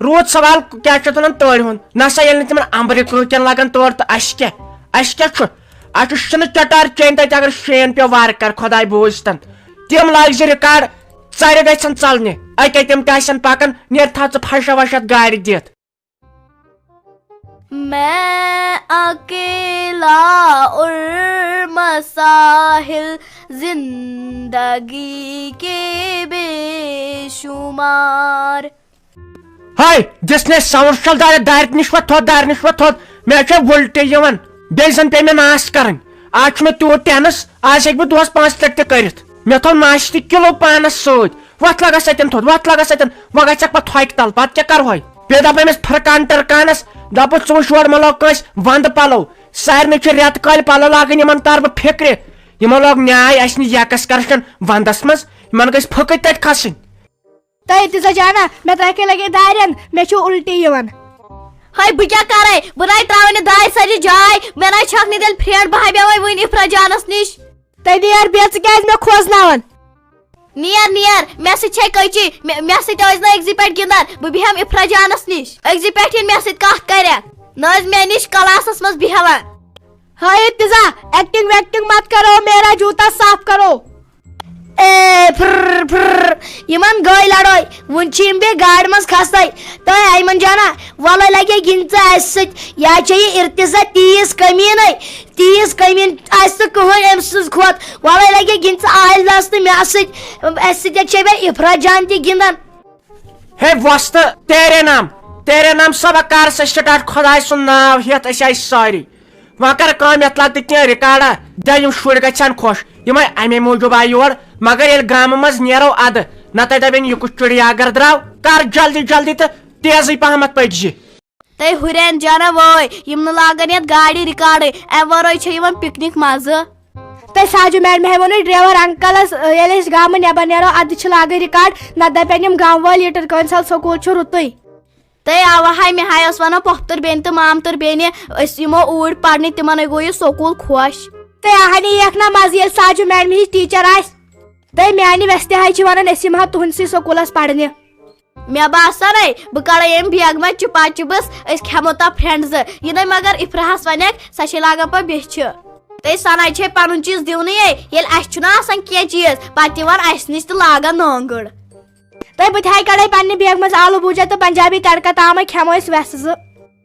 روٗد سوال کیٛاہ چھُ وَنان تٲرِ ہُنٛد نسا ییٚلہِ نہٕ تِمن امبرِ کۭتٮ۪ن لگان تور تہٕ اَسہِ کیٛاہ چھُ اَسہِ چھُ شِنہٕ چٹار چیٚنۍ تتہِ اگر شین پیٚو وارٕ کار خۄداے بوٗزتن تِم لاگہِ زِ رِکاڈ ژرِ گژھن ژلنہِ اکے تِم تہِ آسن پکان نیر تھاو ژٕ پھشا وشا گاڑِ دِتھ میں اکیلا اور مساحل زندگی کے بے شمار ہاے دِسنے ساوُنٛڈ چھل دارِ نِش وۄتھ تھوٚد دارِ نِش وۄتھ تھوٚد مےٚ چھےٚ وُلٹی یِوان بیٚیہِ زن پیٚیہِ مےٚ ناس کرٕنۍ آز چھُ مےٚ تیوٗت ٹینس آز ہیٚکہِ بہٕ دۄہس 5 لٹہِ تہِ کٔرِتھ مےٚ تھوٚو ماچھ تہِ کِلوٗ پانس سۭتۍ وۄتھ لگس اتٮ۪ن تھوٚد وۄتھ لگس اتٮ۪ن وۄنۍ گژھکھ پتہٕ تھوکہِ تل پتہٕ کیٛاہ کرہوے بیٚیہِ دپ أمِس پھرکان ٹرکانس دپُس ژٕ وٕچھ یورٕ مےٚ لوگ کٲنٛسہِ ونٛدٕ پلو سارنٕے چھِ رٮ۪تہٕ کالہِ پلو لاگٕنۍ یِمن تر بہٕ فِکرِ یِمو لوگ نیاے اسہِ نہٕ یکسکرشن ونٛدس منٛز یِمن گژھِ پھٕکٕتۍ تتہِ کھسٕنۍ تۄہہِ تہِ سجانا مےٚ تۄہہِ کیٛاہ لگے دارٮ۪ن مےٚ چھُ الٹی یِوان ہاے بہٕ کیٛاہ کرے بہٕ ناے تراوٕنہِ دارِ سجہِ جاے مےٚ ناے چھکھ نہٕ تیٚلہِ فرینڈ بہٕ ہاے وۄنۍ وٕنۍ افرا جانس نِش تۄہہِ نیر بیٚیہِ ژٕ کیٛازِ مےٚ کھوژناوان نیر مےٚ سۭتۍ چھے کٔچی مےٚ سۭتۍ ٲسۍ نہٕ أکسٕے پٮ۪ٹھ گِنٛدان بہٕ بیٚہم افرا جانس نِش أکسٕے پٮ۪ٹھ یِن مےٚ سۭتۍ کتھ کرٮ۪کھ نہ ٲسۍ مےٚ نِش کلاسس منٛز بیٚہوان ہاے ارتضا ایکٹنگ ویکٹنگ مت کرو میرا جوتا صاف کرو یِمن گٔے لڑٲے وُنہِ چھِ یِم بیٚیہِ گاڑِ منٛز کھسنے تۄہہِ ایمن جانا وَلے لگے گِنٛد ژٕ اسہِ سۭتۍ یا چھے یہِ ارتضا تیٖژ کٔمیٖنٕے تیٖژ کٔمیٖن آسہِ نہٕ کٕہٕنۍ أمۍ سٕنٛز کھۄتہٕ وَلے لگے گِنٛد ژٕ عادلس تہٕ مےٚ سۭتۍ اسہِ سۭتۍ چھے بیٚیہِ افرا جان تہِ گِنٛدان ہے وۄستہٕ تیرے نام سبق کر سا سٹارٹ خۄداے سُنٛد ناو ہیٚتھ أسۍ آیہِ سٲری وۄنۍ کر کٲم یتھ لاگ تہٕ کینٛہہ رِکاڈا دِ یِم شُرۍ گژھن خۄش یِمے امے موٗجوٗب آیہِ یور مگر ییٚلہِ گامہٕ منٛز نیرو اَدٕ نتہٕ دپن یہِ کُس چُڑیا گر درٛاو کر جلدی تہٕ تیزٕے پہمتھ پٔکۍ تُہۍ ہُرین جانا وٲے یِم نہٕ لاگن یتھ گاڑِ رِکاڈٕے امہِ ورٲے چھِ یِوان پِکنِک مزٕ تۄہہِ ساجو میڈمہِ ووٚنُے ڈرایور انکلس ییٚلہِ أسۍ گامہٕ نٮ۪بر نیرو ادٕ چھِ لاگٕنۍ رِکاڈ نتہٕ دپن یِم گامہٕ وٲلۍ لیٖٹر کٲنٛسل سکوٗل چھُ رُتُے تُہۍ اوا ہاے مےٚ ہاے ٲس ونان پۄپھتٕر بیٚنہِ تہٕ مامتٕر بیٚنہِ أسۍ یِمو اوٗرۍ پرنہِ تِمن گوٚو یہِ سکوٗل خۄش تۄہہِ اہنی ییکھ نا مزٕ ییٚلہِ ساجو میڈمہِ ہِش ٹیٖچر آسہِ تۄہہِ میانہِ ویسہِ تہِ حظ چھِ ونان أسۍ یِمہٕ ہو تُہنٛدسٕے سکوٗلس پرنہِ مےٚ باسانے بہٕ کڑے ییٚمہِ بیگہٕ منٛز چِپا چِپس أسۍ کھٮ۪مو تتھ فرینڈ زٕ یہِ نَے مگر افراہس ونیکھ سۄ چھے لاگان پتہٕ بیٚچھِ تُہۍ سناے چھے پنُن چیٖز دِونٕے ییٚلہِ اسہِ چھُنہ آسان کینٛہہ چیٖز پتہٕ یِوان اسہِ نِش تہٕ لاگان نٲنگٕڑ تۄہہِ بہٕ تہِ ہاے کڑے پننہِ بیگہٕ منٛز آلوٗ بوٗجا تہٕ پنجابی تڑکا تامے کھٮ۪مو أسۍ ویسہٕ زٕ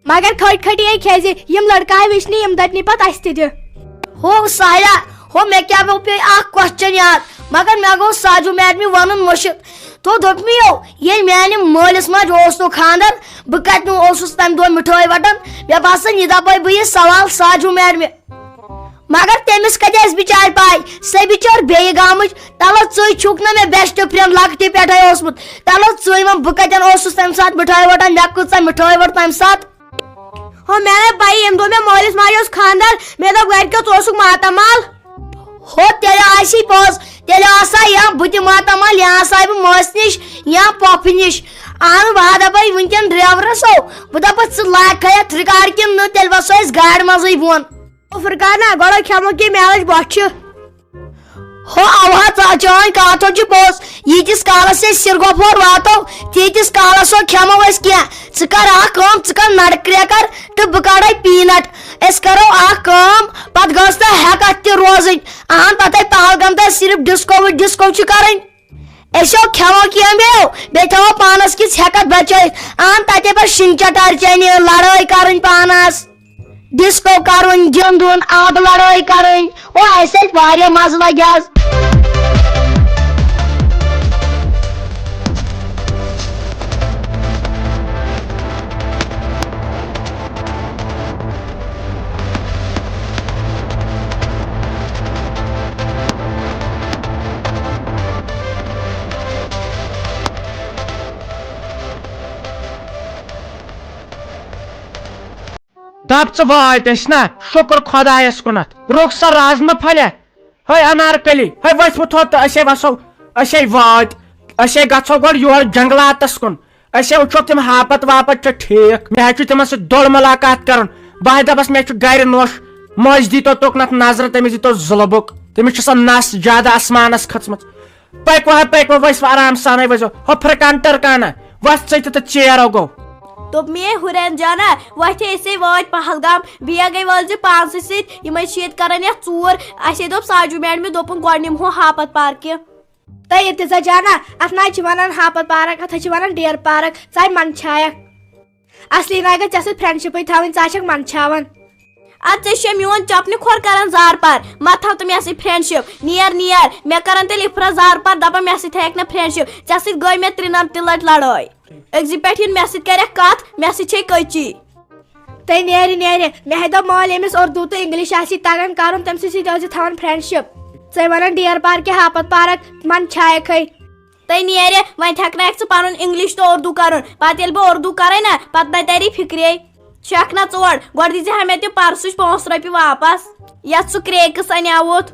مگر کھٔٹۍ کھٔٹی کھیزِ یِم لڑکہٕ آے وٕچھنہِ یِم دپنہِ پتہٕ اسہِ تہِ دِ ہو سایا ہو مےٚ کیٛاہ پیٚیہِ اکھ کوسچن یاد مگر مےٚ گوٚو ساجو میڈمہِ ونُن مٔشِد تو دوٚپمیو ییٚلہِ میانہِ مٲلِس ماجہِ اوس نہٕ خانٛدر بہٕ کتہِ نہٕ اوسُس تمہِ دۄہ مِٹھٲے وٹان مےٚ باسان یہِ دپے بہٕ یہِ سوال ساجو میڈمہِ مگر تٔمِس کتہِ آسہِ بِچارِ پاے سۄ بِچٲر بیٚیہِ گامٕچ تلو ژٕے چھُکھ نا مےٚ بیسٹ فرینڈ لۄکٹہِ پٮ۪ٹھے اوسمُت تلو ژٕے وۄنۍ بہٕ کتٮ۪ن اوسُس تمہِ ساتہٕ مِٹھٲے وٹان مےٚ کۭژاہ مِٹھٲے ؤٹ تمہِ ساتہٕ ہو مےٚ نَے پَیی ییٚمہِ دۄہ مےٚ مٲلِس ماجہِ اوس خانٛدر مےٚ دوٚپ گرِکیو ژٕ اوسُکھ ماتامال ہو تیٚلہِ آسی پوٚز تیٚلہِ آسہٕ یا بہٕ تہِ ماتامال یا آسہٕ بہٕ مٲسۍ نِش یا پۄپھِ نِش اہن بہٕ دپے وُنکیٚن ڈرایورس بہٕ دپس ژٕ لاگکھا یتھ رِکاڈ کِنہٕ نہٕ تیٚلہِ وسو أسۍ گاڑِ منٛزٕے بۄن فرقانا گۄڈٕ کھٮ۪مو کینٛہہ مےٚ لٔج بۄچھِ ہو اوا چٲنۍ کتھ چھِ پوٚز ییٖتِس کالس أسۍ سِرگۄفور واتو تیٖتِس کالس کھٮ۪مو أسۍ کینٛہہ ژٕ کر اکھ کٲم ژٕ کر نڑٕ کرٛیکر تہٕ بہٕ کڑے پیٖنٹ أسۍ کرو اکھ کٲم پتہٕ گٔژھ نہٕ ہیکتھ تہِ روزٕنۍ اہن پتہٕ پہلگام تام صرف ڈسکو چھِ کرٕنۍ أسۍ کھٮ۪مو کینٛہہ بیٚیہِ تھاوو پانس کِژھ ہیکتھ بچٲیِتھ اہن تتے پتہٕ شِن چٹار چینہِ لڑٲے کرٕنۍ پانس ڈسکو کرُن گِنٛدُن آبہٕ لڑٲے کرٕنۍ او اسہِ اتہِ واریاہ مزٕ لگہِ حظ دپ ژٕ وٲتۍ أسۍ نا شُکر خۄدایس کُنتھ رۄخصر رازما پھلیا ہے انارکلی ہے ؤتھمُت تھوٚد تہٕ أسے وسو أسے وٲتۍ أسے گژھو گۄڈٕ یور جنگلاتس کُن أسے وٕچھوکھ تِم ہاپت واپت چھا ٹھیٖک مےٚ حظ چھُ تِمن سۭتۍ دوٚر مُلاقات کرُن بہٕ دپس مےٚ چھُ گرِ نوٚش مٲج دیٖتو توٚکنتھ نظرٕ تٔمِس دیٖتو ظُلبُک تٔمِس چھِ سۄ نس زیادٕ آسمانس کھٔژمٕژ پٔکۍوٕ ؤسۍ آرام سانے ؤسۍزیو ہُہ فرکان ٹرکانا وۄتھ ژٕ تہِ تہٕ چیرو گوٚو دوٚپ مے ہُرین جانا وۄتھے أسے وٲتۍ پہلگام بیا گٔے وٲلۍ پانسٕے سۭتۍ یِمے چھِ ییٚتہِ کران یتھ ژوٗر اَسے دوٚپ ساجوٗ میڈمہِ دوٚپُن گۄڈٕ نِمہو ہاپت پارکہِ تۄہہِ ارتِزا جانا اتھ نہ چھِ ونان ہاپت پارک اتھ چھِ ونان ڈیر پارک ژٕ منٛدچھایکھ اصلی نہ گژھِ ژےٚ سۭتۍ فرینڈشپٕے تھاوٕنۍ ژٕ چھکھ منٛدچھاوان ادٕ ژےٚ چھے میون چپنہِ کھۄر کران زار پار مہ تھاو تہٕ مےٚ سۭتۍ فرینڈشپ نیر مےٚ کران تیٚلہِ اِفرا زار پار دپان مےٚ سۭتۍ تھایکھ نہٕ فرینڈشپ ژےٚ سۭتۍ گٔے مےٚ 3 لٹہِ لڑٲے أکزِ پٮ۪ٹھ یِن مےٚ سۭتۍ کرکھ کتھ مےٚ سۭتۍ چھے کٔچی تۄہہِ نیرِ مےٚ دوٚپ مٲلۍ ییٚمِس اردوٗ تہٕ اِنگلِش آسی تگان کرُن تٔمۍ سٕے سۭتۍ ٲسۍ زِ تھاوان فرینڈشپ ژٕ ونان ڈیر پارکہِ ہاپت پارک منٛدچھایکھٕے تۄہہِ نیرِ وۄنۍ ہٮ۪کنایکھ ژٕ پنُن اِنگلِش تہٕ اردوٗ کرُن پتہٕ ییٚلہِ بہٕ اردوٗ کرے نا پتہٕ نہ تری فِکرے چھکھ نا ژور گۄڈٕ دیٖزِ ہا مےٚ تِم پرسٕچ 5 رۄپیہِ واپس یتھ سُہ کریکٕس اَنیاوُتھ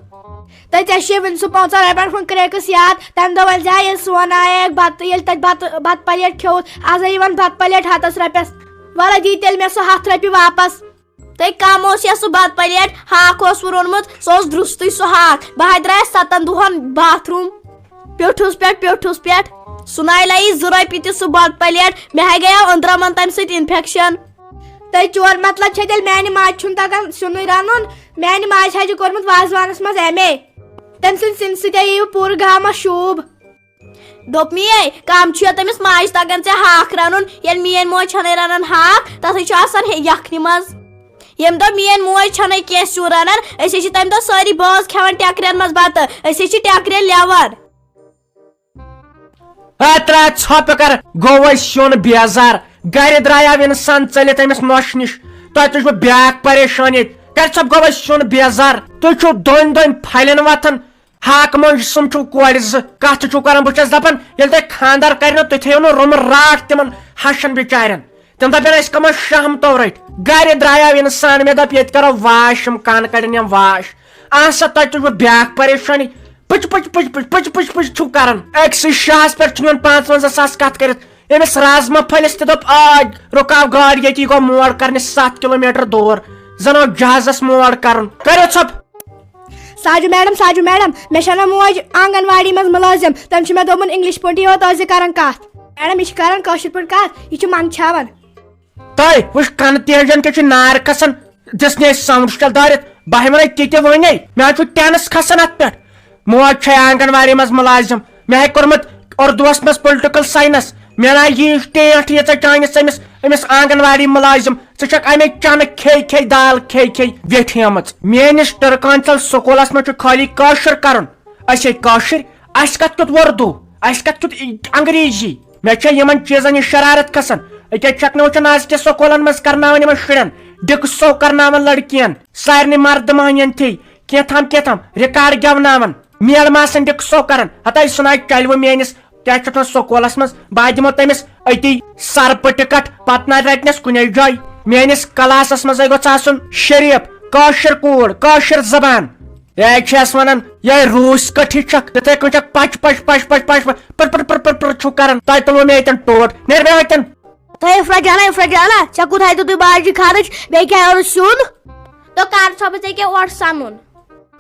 تۄہہِ ژےٚ چھُے وُنہِ سُہ 5 رۄپین ہُنٛد کریکٕس یاد تمہِ دۄہ ؤنۍ زِ ییٚلہِ سون آیکھ بتہٕ ییٚلہِ تتہِ بتہٕ پلیٹ کھیوٚوُتھ آز یِوان بتہٕ پلیٹ 100 رۄپیس وَلہٕ دی تیٚلہِ مےٚ سُہ 100 رۄپیہِ واپس تۄہہِ کم اوس یا سُہ بتہٕ پلیٹ ہاکھ اوسوٕ روٚنمُت سُہ اوس درٛستٕے سُہ ہاکھ بہٕ ہا درٛایس 7 دۄہن باتھروٗم پیوٚٹھُس پٮ۪ٹھ سُناے لایی 2 رۄپیہِ تہِ سُہ بتہٕ پلیٹ مےٚ ہا گٔیاو أنٛدرمن تمہِ سۭتۍ انفیکشن تۄہہِ چور مطلب چھےٚ تیٚلہِ میانہِ ماجہِ چھُنہٕ تگان سیُنٕے رنُن میانہِ ماجہِ حظ چھُ کوٚرمُت وازوانس منٛز MA تٔمۍ سٕنٛدِ سِنہِ سۭتۍ یِیہِ پوٗرٕ گامس شوٗب دوٚپ مے کم چھُ تٔمِس ماجہِ تگان ژےٚ ہاکھ رنُن ییٚلہِ میٲنۍ موج چھنٕے رنان ہاکھ تتھے چھُ آسان یکھنہِ منٛز ییٚمہِ دۄہ میٲنۍ موج چھنٕے کینٛہہ سیُن رنان أسۍ چھِ تمہِ دۄہ سٲری بٲژ کھٮ۪وان ٹٮ۪کرٮ۪ن منٛز بتہٕ أسۍ چھِ ٹٮ۪کرِ لیور ترٛا ژھۄپہٕ کر گوٚو أسۍ سیُن بیزار گرِ درٛایاو انسان ژٔلِتھ أمِس نۄشہِ نِش تۄہہِ تُج بہٕ بیاکھ پریشان ییٚتہِ کرِ ژھۄپ گوٚو أسۍ سیُن بیزار تُہۍ چھِو دۄن پھلٮ۪ن وتھان ہاکہٕ منٛج سُم چھِو کورِ زٕ کتھ چھِو کران بہٕ چھس دپان ییٚلہِ تۄہہِ خانٛدر کرنو تُہۍ تھٲیِو نہٕ روٚمہٕ راٹھ تِمن ہشن بِچارٮ۪ن تِم دپن أسۍ کمو شہمتو رٔٹۍ گرِ درٛایاو انسان مےٚ دوٚپ ییٚتہِ کرو واش یِم کن کڑن یِم واش آسا تۄہہِ تُج بہٕ بیاکھ پریشٲنی پٕچ چھُو کران أکسٕے شاہس پٮ۪ٹھ چھُ نِوان 55,000 کتھ کٔرِتھ أمِس رازما پھٔلِس تہِ دوٚپ رُکاو گاڑ ییٚتی گوٚو موڑ کرنہِ 7 کِلومیٖٹر دوٗر زن اوس جہازس موڑ کرُن کٔرِو ژھۄپ ساجوٗ میڈم مےٚ چھےٚ نا موج آنگن واڑی منٛز مُلٲزِم تٔمۍ چھُ مےٚ دوٚپمُت اِنگلِش پٲٹھی یوت ٲسۍ زِ کران کتھ میڈم یہِ چھِ کران کٲشِر پٲٹھۍ کتھ یہِ چھُ منٛدچھاوان تۄہہِ وٕچھ کنہٕ تیجن کیٛاہ چھُ نار کھسان دِژنہِ أسۍ سمرشل دٲرِتھ بہٕ ونے تہِ تہِ ونے مےٚ حظ چھُ ٹینس کھسان اتھ پٮ۪ٹھ موج چھے آنگن واڑی منٛز مُلازِم مےٚ ہے کوٚرمُت اردوٗوس منٛز پُلٹِکل ساینس مےٚ نا یہِ ٹیٹھ ییٖژاہ چٲنِس أمِس آنگن واڑی مُلازِم ژٕ چھکھ امے چنہٕ کھے دال کھے ویٹھیمٕژ میٲنِس ٹرکانچل سکوٗلس منٛز چھُ خٲلی کٲشُر کرُن أسۍ ہے کٲشِر اسہِ کتھ کیُتھ اردوٗ اسہِ کتھ کیُتھ انگریٖزی مےٚ چھےٚ یِمن چیٖزن یہِ شرارت کھسان أکیاہ چھکھ نہٕ وٕچھان آز تہِ سکوٗلن منٛز کرناوان یِمن شُرٮ۪ن ڈِکسو کرناوان لڑکِین سارنٕے مردٕ مہنین تھی کینٛہہ رِکاڈ گٮ۪وناوان میل ما آسان ڈِکسو کران ہتا سُناے چلوٕ میٲنِس کیٛاہ چھُ سکوٗلس منٛز بہٕ دِمو تٔمِس أتی سرپہٕ ٹِکٹ پتہٕ نہ رٹنس کُنے جایہِ میٲنِس کلاسس منٛز گوٚژھ آسُن شریٖف کٲشِر کوٗر کٲشِر زبان یہِ چھس ونان یہِ روٗس کٹھی چھکھ تِتھے کٔنۍ چھکھ پچ چھُو کران تۄہہِ تُلوٕ مےٚ ییٚتٮ۪ن ٹوٹھ نیرِ مےٚ وتٮ۪ن تۄہہِ اِفرا جانا ژےٚ کوٗتاہ دیُت تُہۍ باجہِ خرٕچ بیٚیہِ کیٛاہ اوس سیُن تو کر ژھۄپہٕ ژےٚ کیٛاہ اورٕ سنُن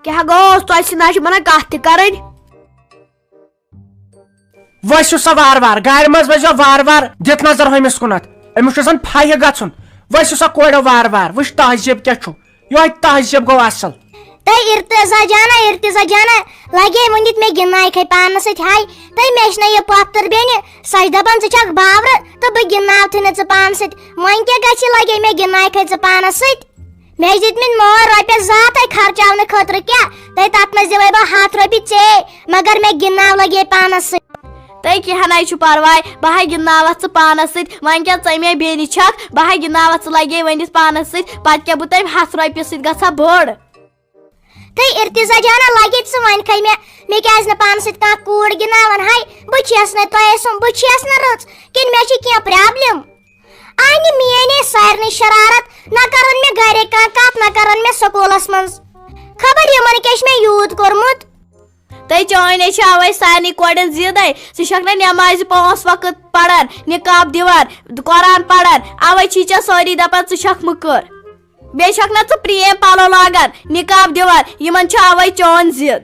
کیٛاہ گوٚوس تۄہہِ سۭتۍ نہ چھِ بنان کتھ تہِ کرٕنۍ ؤسِو سا وارٕ وارٕ گاڑِ منٛز ؤسۍزیو وارٕ وارٕ دِتھ نظر ہُمِس کُنتھ أمِس چھُ آسان پھیہِ گژھُن ؤسِو سا کوریو وارٕ وارٕ وٕچھ تہذیٖب کیٛاہ چھُ یِہوے تہذیٖب گوٚو اصل تۄہہِ ارتضا جانا لگے ؤنِتھ مےٚ گِنٛدنایکھے پانس سۭتۍ ہاے تۄہہِ مےٚ چھِ نہ یہِ پۄپھتٕر بیٚنہِ سۄ چھِ دپان ژٕ چھکھ باورٕ تہٕ بہٕ گِنٛدناوتھٕے نہٕ ژٕ پانس سۭتۍ وۄنۍ کیٛاہ گژھِ لگے مےٚ گِنٛدنایکھے ژٕ پانس سۭتۍ مےٚ چھِ دِتمٕتۍ مٲر رۄپیس 2 تۄہہِ خرچاونہٕ خٲطرٕ کیٛاہ تۄہہِ تتھ منٛز دِمے بہٕ 100 رۄپیہِ ژےٚ مگر مےٚ گِنٛدناو لگے پانس سۭتۍ تۄہہِ کینٛہہ نَے چھُ پرواے بہٕ ہا گِنٛدناوتھ ژٕ پانس سۭتۍ وۄنۍ کیٛاہ ژٕ مےٚ بیٚنہِ چھکھ بہٕ ہا گِنٛدناوتھ ژٕ لگے ؤنِتھ پانس سۭتۍ پتہٕ کیٛاہ بہٕ تمہِ 100 رۄپیہِ سۭتۍ گژھا بٔڑ تۄہہِ ارتضا جانا لگے ژٕ وۄنۍ کھے مےٚ کیٛازِ نہٕ پانس سۭتۍ کانٛہہ کوٗر گِنٛدناوان ہاے بہٕ چھس نہٕ تۄہہِ بہٕ چھس نہٕ رٕژ کِنہٕ مےٚ چھِ کینٛہہ پرابلم آنہِ میٲنۍ سارنٕے شرارت نہ کرن مےٚ گرے کانٛہہ کتھ نہ کرن مےٚ سکوٗلس منٛز خبر یِمن کیٛاہ چھُ مےٚ یوٗت کوٚرمُت تۄہہِ چٲنۍ چھِ اوے سارنٕے کورٮ۪ن ضِدے ژٕ چھکھ نہٕ نٮ۪مازِ 5 وقت پران نِقاب دِوان قرآن پران اوے چھی ژےٚ سٲری دپان ژٕ چھکھ مٔکٕر بیٚیہِ چھکھ نہ ژٕ پرٛیم پلو لاگان نِقاب دِوان یِمن چھِ اوے چون ضِد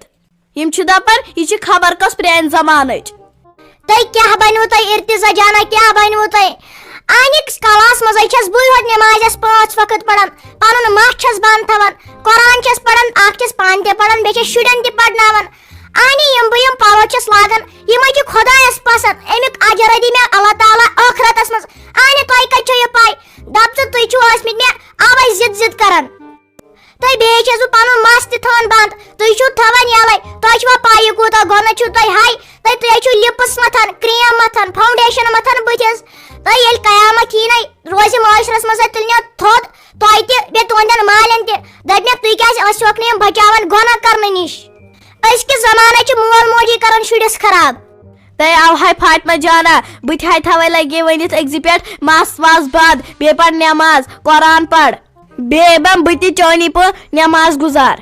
یِم چھِ دپان یہِ چھِ خبر کۄس پرانہِ زمانٕچ تۄہہِ کیٛاہ بنوٕ تۄہہِ ارتضا جانا کیٛاہ بنوٕ تۄہہِ آنِکس کلاس مزے چھس بٕے ہوت نمازس 5 وقت پران پنُن مس چھس بند تھاوان قرآن چھس پران اکھ چھس پانہٕ تہِ پران بیٚیہِ چھس شُرٮ۪ن تہِ پرناوان آنی یم بہٕ یم پلو چھس لاگان یمے چھِ خۄدایس پسند امیُک اجر دی مےٚ اللہ تعالیٰ ٲخرتس منٛز آنی تۄہہِ کتہِ چھو یہِ پاے دپ ژٕ تُہۍ چھِو ٲسمٕتۍ مےٚ اوے ضد کران تُہۍ بیٚیہِ چھس بہٕ پنُن مس تہِ تھاوان بند تُہۍ چھِو تھاوان یلے تۄہہِ چھوا پاے یہِ کوٗتاہ گۄناہ چھُو تۄہہِ ہاے تُہۍ چھِو لِپس متھان کریم متھان فاوڈیشن متھان بٕتھِس تۄہہِ ییٚلہِ قیامت یی نَے روزِ معاشرس منٛز تیٚلہِ نِیو تھوٚد تۄہہِ تہِ بیٚیہِ تُہنٛدٮ۪ن مالٮ۪ن تہِ دپٮ۪کھ تُہۍ کیازِ ٲسۍوُکھ نہٕ یِم بچاوان گۄناہ کرنہٕ نِش أزکِس زمانہٕ چھِ مول موجی کران شُرِس خراب تۄہہِ آوہاے فاطمہ جانا بہٕ تہِ ہاے تھاوے لگے ؤنِتھ أکزِ پٮ۪ٹھ مس وس بند بیٚیہِ پر نٮ۪ماز قرآن پر بیٚیہِ بہٕ تہِ چٲنی پٲٹھۍ نٮ۪ماز گُزار